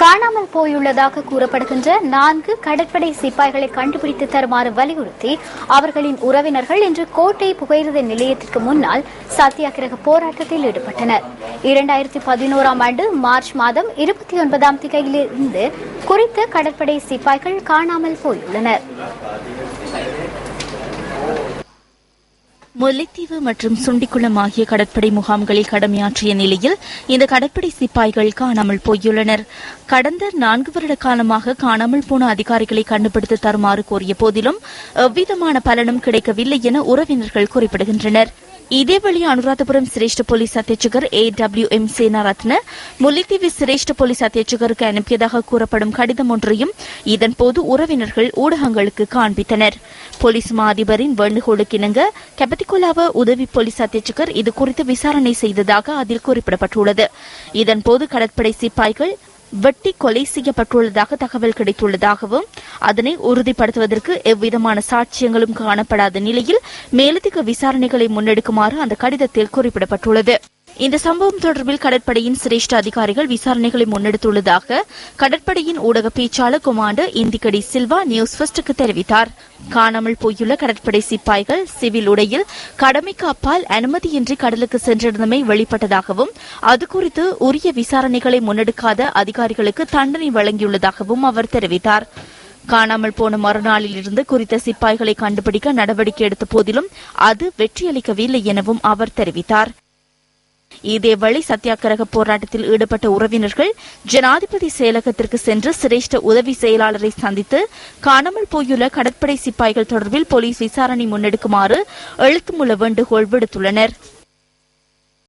காணாமல் போயுள்ளதாக கூறப்படுகின்ற 4 கடற்படை சிப்பாய்களை கண்டுபிடித்து தருமாறு வலியுறுத்தி அவர்களின் உறவினர்கள் இன்று கோட்டை புகையிரத நிலையத்திற்கு முன்னால் சத்தியாகிரக போராட்டத்தில் ஈடுபட்டனர். 2011ஆம் ஆண்டு மார்ச் மாதம் 29ஆம் தேதியிலிருந்து குறித்த கடற்படை சிப்பாய்கள் காணாமல் போயுள்ளனர். முல்லைத்தீவு மற்றும் சுண்டிக்குளம் ஆகிய கடற்படை முகாம்களில் கடமையாற்றிய நிலையில் இந்த கடற்படை சிப்பாய்கள் காணாமல் போயுள்ளனர். கடந்த 4 வருட காலமாக காணாமல் போன அதிகாரிகளை கண்டுபிடித்து தருமாறு கோரிய போதிலும் எவ்விதமான பலனும் கிடைக்கவில்லை என உறவினர்கள் குறிப்பிடுகின்றனர். இதேவேளை அனுராதபுரம் சிரேஷ்ட போலீஸ் அத்தியட்சகர் AWM சேனாரத்ன முல்லைத்தீவு சிரேஷ்ட போலீஸ் அத்தியட்சகருக்கு அனுப்பியதாக கூறப்படும் கடிதம் ஒன்றையும் இதன்போது உறவினர்கள் ஊடகங்களுக்கு காண்பித்தனர். போலீஸ் மா அதிபரின் வேண்டுகோளுக்கிணங்க கெபத்திகொலாவ உதவி போலீஸ் அத்தியட்சகர் இதுகுறித்து விசாரணை செய்ததாக அதில் குறிப்பிடப்பட்டுள்ளது. இதன்போது கடற்படை சிப்பாய்கள் வெட்டி கொலை செய்யப்பட்டுள்ளதாக தகவல் கிடைத்துள்ளதாகவும் அதனை உறுதிப்படுத்துவதற்கு எவ்விதமான சாட்சியங்களும் காணப்படாத நிலையில் மேலதிக விசாரணைகளை முன்னெடுக்குமாறு அந்த கடிதத்தில் குறிப்பிடப்பட்டுள்ளது. இந்த சம்பவம் தொடர்பில் கடற்படையின் சிரேஷ்ட அதிகாரிகள் விசாரணைகளை முன்னெடுத்துள்ளதாக கடற்படையின் ஊடக பேச்சாளர் கொமாண்டர் இந்திகடி சில்வா நியூஸ் ஃபர்ஸ்டுக்கு தெரிவித்தார். காணாமல் போயுள்ள கடற்படை சிப்பாய்கள் சிவில் உடையில் கடமைக்கு அப்பால் அனுமதியின்றி கடலுக்கு சென்றிருந்தமை வெளிப்பட்டதாகவும் அது குறித்து உரிய விசாரணைகளை முன்னெடுக்காத அதிகாரிகளுக்கு தண்டனை வழங்கியுள்ளதாகவும் அவர் தெரிவித்தார். காணாமல் போன மறுநாளில் இருந்து குறித்த சிப்பாய்களை கண்டுபிடிக்க நடவடிக்கை எடுத்த போதிலும் அது வெற்றியளிக்கவில்லை எனவும் அவர் தெரிவித்தார். இதேவேளை சத்தியாகிரக போராட்டத்தில் ஈடுபட்ட உறவினர்கள் ஜனாதிபதி செயலகத்திற்கு சென்று சிரேஷ்ட உதவி செயலாளரை சந்தித்து காணாமல் போயுள்ள கடற்படை சிப்பாய்கள் தொடர்பில் போலீஸ் விசாரணை முன்னெடுக்குமாறு எழுத்துமூல வேண்டுகோள் விடுத்துள்ளனர்.